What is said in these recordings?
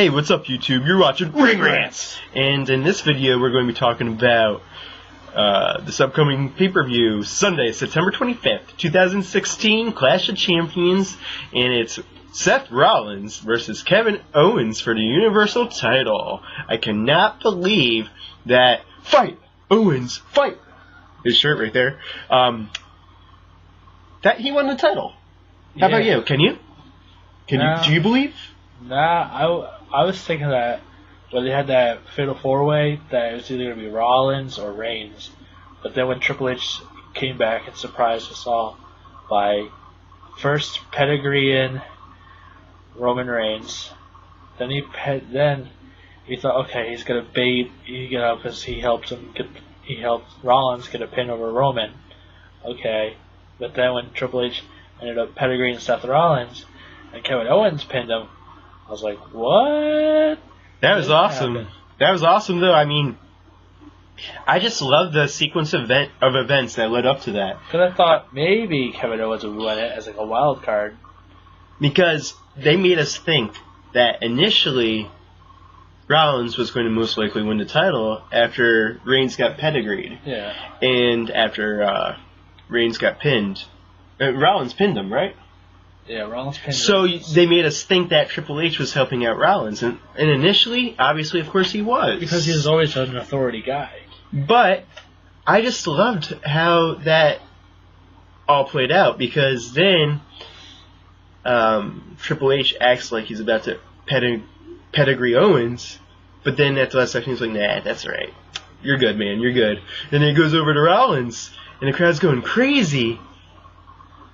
Hey, what's up YouTube? You're watching Rants! And in this video we're going to be talking about this upcoming pay-per-view, Sunday, September 25th, 2016, Clash of Champions, and it's Seth Rollins versus Kevin Owens for the Universal title. I cannot believe that fight! Owens, fight! His shirt right there. That he won the title. How about you? Can you? Do you believe? Nah, I was thinking that when they had that Fatal 4-Way, that it was either going to be Rollins or Reigns. But then when Triple H came back and surprised us all by first pedigreeing Roman Reigns, then he thought, okay, he's going to bait, because he helped Rollins get a pin over Roman. Okay, but then when Triple H ended up pedigreeing Seth Rollins and Kevin Owens pinned him, I was like, what? That was awesome. Happened? That was awesome, though. I mean, I just love the sequence of events that led up to that. Because I thought maybe Kevin Owens would win it as like a wild card. Because they made us think that initially Rollins was going to most likely win the title after Reigns got pedigreed. Yeah. And after Reigns got pinned. Rollins pinned him, right? Yeah, Rollins pinned him. So they made us think that Triple H was helping out Rollins. And initially, obviously, of course, he was. Because he's always an authority guy. But I just loved how that all played out. Because then Triple H acts like he's about to pedigree Owens. But then at the last second, he's like, nah, that's all right. You're good, man. You're good. And then he goes over to Rollins. And the crowd's going crazy.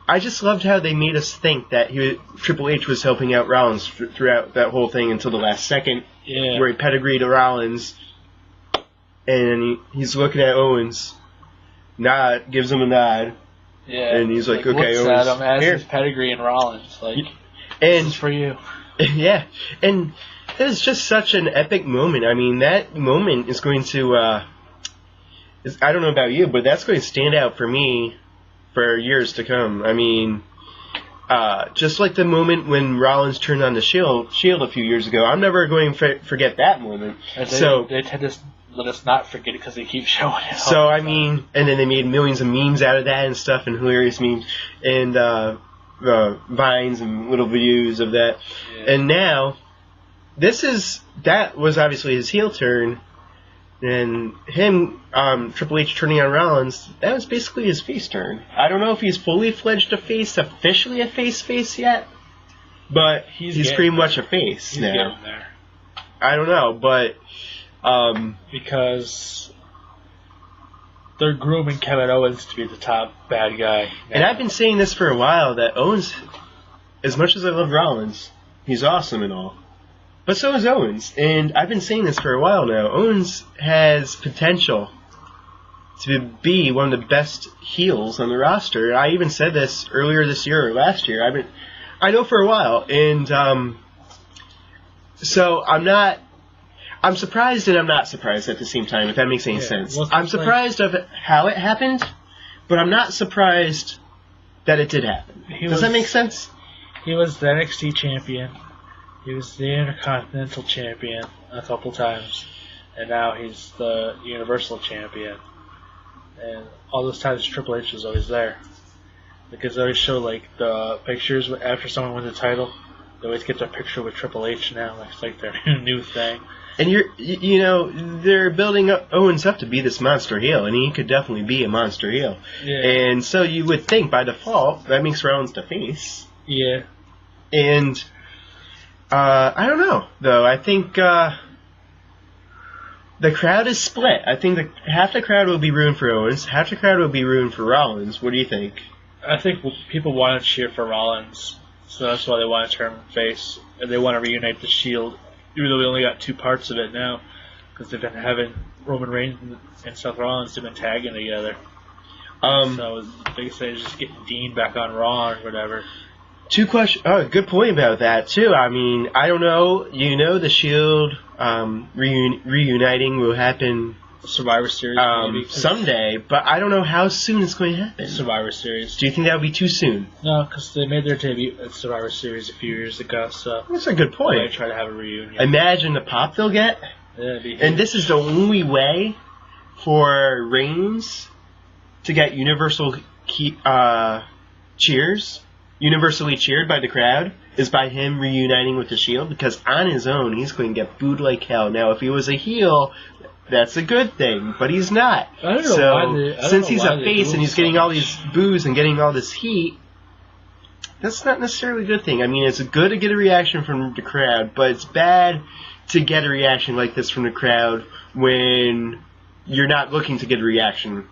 I just loved how they made us think that Triple H was helping out Rollins throughout that whole thing until the last second, where he pedigreed to Rollins, and he's looking at Owens, gives him a nod, and he's like, okay, looks Owens, at him as here. his pedigree and Rollins, like, and this is for you. Yeah, and it was just such an epic moment. I mean, that moment is going to, I don't know about you, but that's going to stand out for me for years to come. I mean, just like the moment when Rollins turned on the Shield a few years ago, I'm never going to forget that moment. They tend to let us not forget it because they keep showing it. So, I mean, and then they made millions of memes out of that and stuff, and hilarious memes, and vines and little videos of that. Yeah. And now, that was obviously his heel turn. And him, Triple H turning on Rollins, that was basically his face turn. I don't know if he's fully fledged a face, officially a face yet, but he's pretty much a face now. Getting there. I don't know, but because they're grooming Kevin Owens to be the top bad guy now. And I've been saying this for a while, that Owens, as much as I love Rollins, he's awesome and all. But so is Owens, and I've been saying this for a while now. Owens has potential to be one of the best heels on the roster. I even said this earlier this year or last year. I know for a while, and so I'm surprised and I'm not surprised at the same time, if that makes any sense. Well, I'm surprised of how it happened, but I'm not surprised that it did happen. Does that make sense? He was the NXT champion. He was the Intercontinental Champion a couple times, and now he's the Universal Champion. And all those times Triple H was always there. Because they always show like the pictures after someone wins the title. They always get their picture with Triple H now. It's like their new thing. And they're building Owens up to be this monster heel, and he could definitely be a monster heel. Yeah. And so you would think by default that makes Rollins the face. Yeah. And I don't know, though. I think the crowd is split. I think half the crowd will be rooting for Owens, half the crowd will be rooting for Rollins. What do you think? I think people want to cheer for Rollins, so that's why they want to turn him face. And they want to reunite the Shield, even though we only got two parts of it now, because they've been having Roman Reigns and Seth Rollins have been tagging together. So they say just getting Dean back on Raw or whatever. Two questions. Oh, good point about that too. I mean, I don't know. The Shield reuniting will happen Survivor Series, maybe. Someday, but I don't know how soon it's going to happen. Survivor Series. Do you think that would be too soon? No, because they made their debut at Survivor Series a few years ago, so... That's a good point. They try to have a reunion. Imagine the pop they'll get. Yeah, and this is the only way for Reigns to get universally cheered by the crowd, is by him reuniting with the Shield, because on his own, he's going to get booed like hell. Now, if he was a heel, that's a good thing, but he's not. I don't know why since he's a face and he's getting all these boos and getting all this heat, that's not necessarily a good thing. I mean, it's good to get a reaction from the crowd, but it's bad to get a reaction like this from the crowd when you're not looking to get a reaction,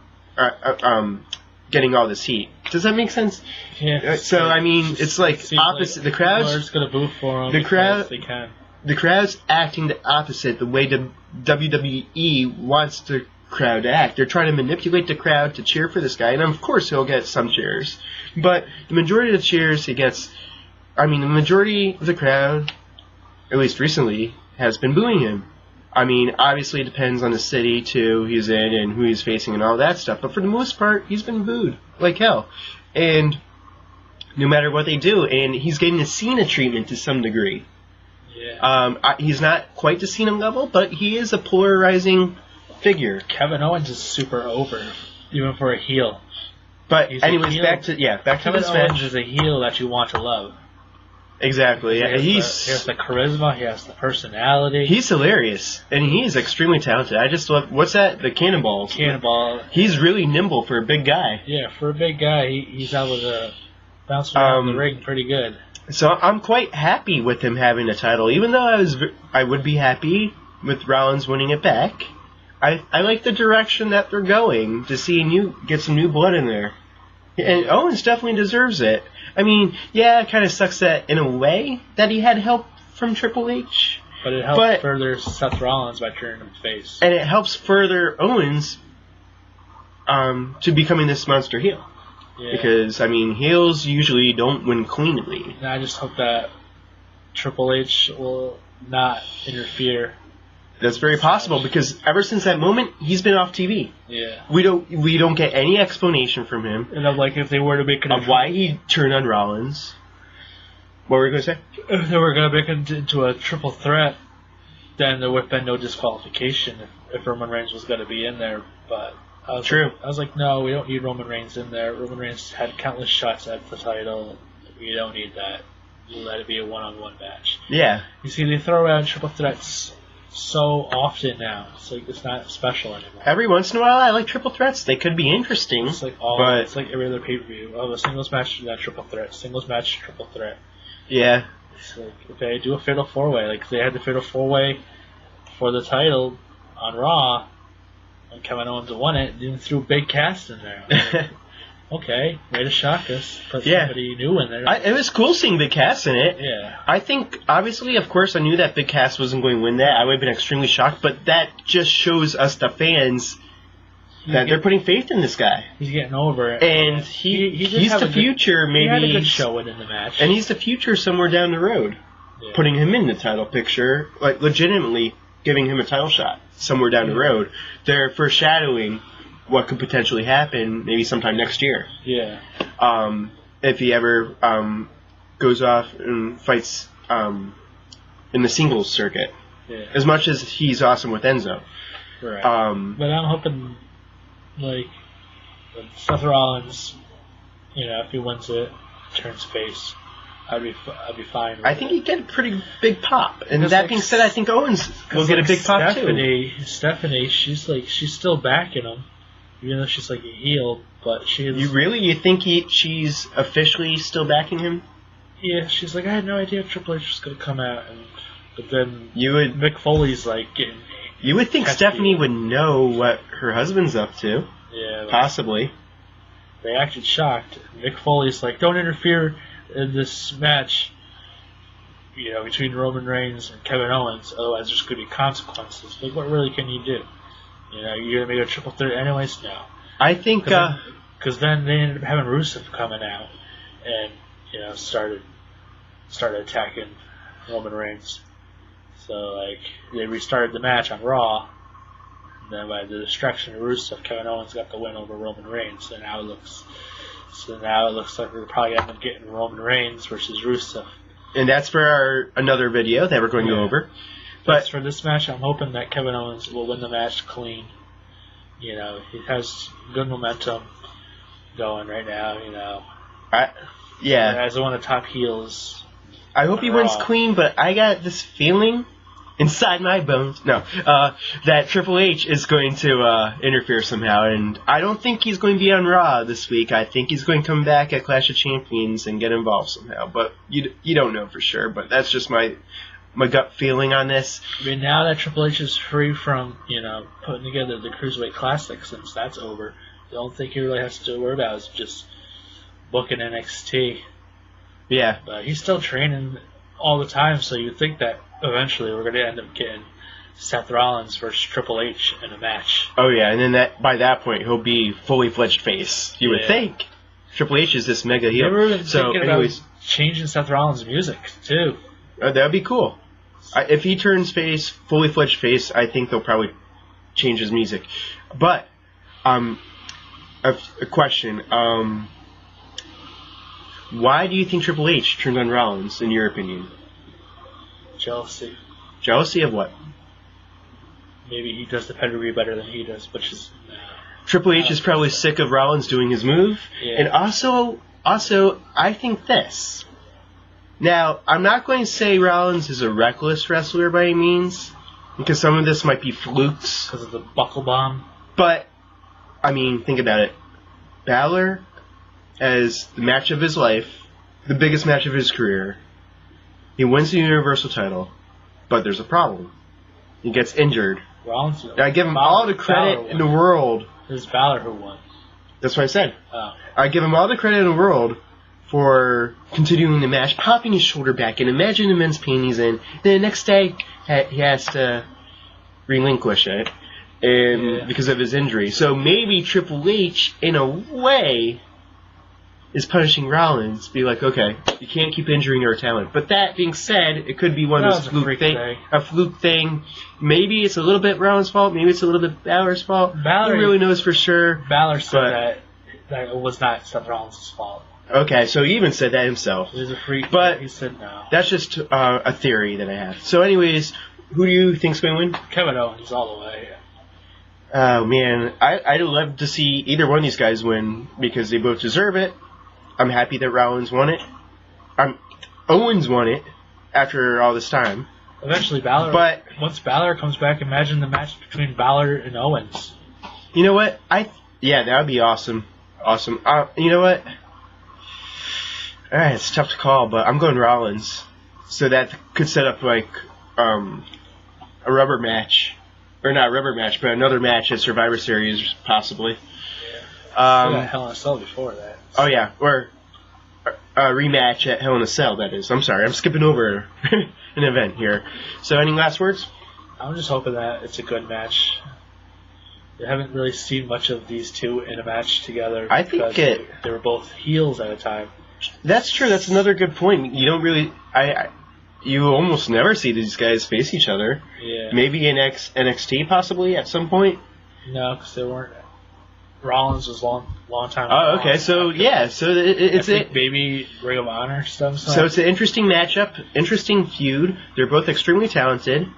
getting all this heat. Does that make sense? Yeah. So, I mean, it's like opposite. The crowd's just going to boo for him they can. The crowd's acting the opposite the way the WWE wants the crowd to act. They're trying to manipulate the crowd to cheer for this guy, and of course he'll get some cheers. But the majority of the cheers he gets, the majority of the crowd, at least recently, has been booing him. I mean, obviously it depends on the city, too, he's in and who he's facing and all that stuff. But for the most part, he's been booed like hell. And no matter what they do, and he's getting the Cena treatment to some degree. Yeah. He's not quite the Cena level, but he is a polarizing figure. Kevin Owens is super over, even for a heel. But anyways, back to Kevin this Owens match. is a heel that you want to love. Exactly. Yeah, he has the charisma. He has the personality. He's hilarious, and he's extremely talented. I just love what's that? The cannonballs. Cannonball. He's really nimble for a big guy. Yeah, for a big guy, he's able to bounce around the ring pretty good. So I'm quite happy with him having a title, even though I would be happy with Rollins winning it back. I like the direction that they're going to see get some new blood in there, and Owens definitely deserves it. I mean, yeah, it kind of sucks that in a way that he had help from Triple H, but it helped further Seth Rollins by turning him face, and it helps further Owens to becoming this monster heel. Yeah. Because heels usually don't win cleanly. And I just hope that Triple H will not interfere. That's very possible, because ever since that moment, he's been off TV. Yeah. We don't get any explanation from him. And if they were to make of why he turned on Rollins. What were you going to say? If they were going to make it into a triple threat, then there would have been no disqualification if Roman Reigns was going to be in there. But I was like, no, we don't need Roman Reigns in there. Roman Reigns had countless shots at the title. We don't need that. We'll let it be a one-on-one match. Yeah. You see, they throw around triple threats so often now. It's like it's not special anymore. Every once in a while, I like triple threats. They could be interesting. It's like it's like every other pay-per-view. Oh, the singles match, that triple threat. Singles match, triple threat. Yeah. It's like if they do a fatal four-way, like they had the fatal four-way for the title on Raw, and Kevin Owens won it, and then threw Big Cass in there. Like, okay, way to shock us. Put somebody new in there. It was cool seeing Big Cass in it. Yeah. I think, obviously, of course, I knew that Big Cass wasn't going to win that. I would have been extremely shocked, but that just shows us, the fans, that they're putting faith in this guy. He's getting over it. And he's the future, maybe. He had a good showing in the match. And he's the future somewhere down the road. Yeah. Putting him in the title picture, like legitimately giving him a title shot somewhere down the road. They're foreshadowing what could potentially happen maybe sometime next year. Yeah. If he ever goes off and fights in the singles circuit. Yeah. As much as he's awesome with Enzo. Right. But I'm hoping, like, Seth Rollins, if he wins it, turns face, I'd be fine with I think he'd get a pretty big pop. And because, that being said, I think Owens will get a big pop too. Stephanie, she's still backing him. Even though she's like a heel, but she's... You think she's officially still backing him? Yeah, she's like, I had no idea Triple H was going to come out, but then Mick Foley's like getting... You would think Stephanie would know what her husband's up to. Yeah. Possibly. They acted shocked. Mick Foley's like, don't interfere in this match, between Roman Reigns and Kevin Owens, otherwise there's going to be consequences. Like, what really can you do? You're going to make a triple threat anyways now. I think... Because then they ended up having Rusev coming out and, started attacking Roman Reigns. So, they restarted the match on Raw. And then by the distraction of Rusev, Kevin Owens got the win over Roman Reigns. So now it looks like we're probably going to end up getting Roman Reigns versus Rusev. And that's for another video that we're going to go over. But for this match, I'm hoping that Kevin Owens will win the match clean. You know, he has good momentum going right now, you know. As one of the top heels. I hope he wins clean, but I got this feeling inside my bones, that Triple H is going to interfere somehow, and I don't think he's going to be on Raw this week. I think he's going to come back at Clash of Champions and get involved somehow, but you don't know for sure, but that's just my gut feeling on this. I mean, now that Triple H is free from, putting together the Cruiserweight Classic, since that's over, the only thing he really has to worry about is just booking NXT. Yeah. But he's still training all the time, so you'd think that eventually we're going to end up getting Seth Rollins versus Triple H in a match. Oh, yeah, and then by that point, he'll be fully fledged face, you would think. Triple H is this mega heel. They were thinking about changing Seth Rollins' music, too. That would be cool. If he turns face, fully fledged face, I think they'll probably change his music. But, a question. Why do you think Triple H turned on Rollins, in your opinion? Jealousy. Jealousy of what? Maybe he does the pedigree better than he does, which is... Triple H is probably sick of Rollins doing his move. Yeah. And also, I think this. Now, I'm not going to say Rollins is a reckless wrestler by any means, because some of this might be flukes. Because of the buckle bomb. But, I mean, think about it. Balor, as the match of his life, the biggest match of his career, he wins the Universal title, but there's a problem. He gets injured. Rollins. I give him all the credit in the world. It was Balor who won. That's what I said. Oh. I give him all the credit in the world for continuing the match, popping his shoulder back in. Imagine the immense pain he's in. Then the next day, he has to relinquish it because of his injury. So maybe Triple H, in a way, is punishing Rollins. Be like, okay, you can't keep injuring our talent. But that being said, it could be one of those a fluke thing. Maybe it's a little bit Rollins' fault. Maybe it's a little bit Balor's fault. Who really knows for sure? Balor said that it was not Seth Rollins' fault. Okay, so he even said that himself. He was a freak, but he said no. That's just a theory that I have. So anyways, who do you think's going to win? Kevin Owens all the way. Oh, man. I'd love to see either one of these guys win because they both deserve it. I'm happy that Rollins won it. Owens won it after all this time. Eventually, Balor. Once Balor comes back, imagine the match between Balor and Owens. You know what? That would be awesome. Awesome. You know what? Alright, it's tough to call, but I'm going Rollins. So that could set up like a rubber match. Or not a rubber match, but another match at Survivor Series, possibly. Yeah. We got Hell in a Cell before that. Oh, yeah. Or a rematch at Hell in a Cell, that is. I'm sorry. I'm skipping over an event here. So, any last words? I'm just hoping that it's a good match. We haven't really seen much of these two in a match together. I think they were both heels at a time. That's true. That's another good point. You don't really... You almost never see these guys face each other. Yeah. Maybe in NXT, possibly, at some point. No, because they weren't... Rollins was long time ago. Oh, okay. So, yeah. So, it's maybe Ring of Honor stuff. So, it's an interesting matchup. Interesting feud. They're both extremely talented.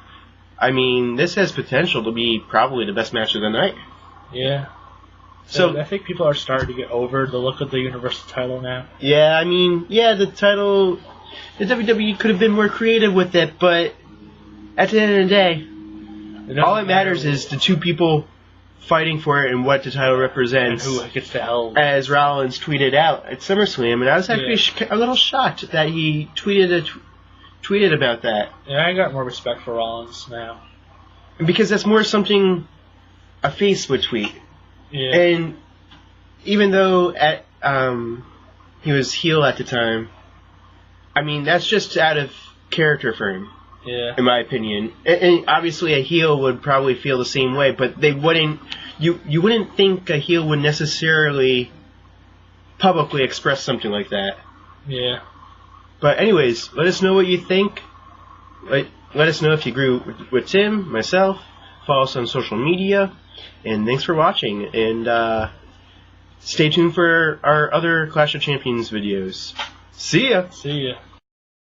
I mean, this has potential to be probably the best match of the night. Yeah. So I think people are starting to get over the look of the Universal title now. Yeah, I mean, the title... The WWE could have been more creative with it, but at the end of the day, all that matters is the two people fighting for it and what the title represents. And who gets the hell. As Rollins tweeted out at SummerSlam, and I was actually a little shocked that he tweeted about that. Yeah, I got more respect for Rollins now. Because that's more something a face would tweet. Yeah. And even though he was heel at the time, I mean, that's just out of character for him. Yeah. In my opinion. And obviously a heel would probably feel the same way, but they wouldn't... You wouldn't think a heel would necessarily publicly express something like that. Yeah. But anyways, let us know what you think. Let us know if you agree with Tim, myself, Follow us on social media. And thanks for watching. And stay tuned for our other Clash of Champions videos. See ya! See ya.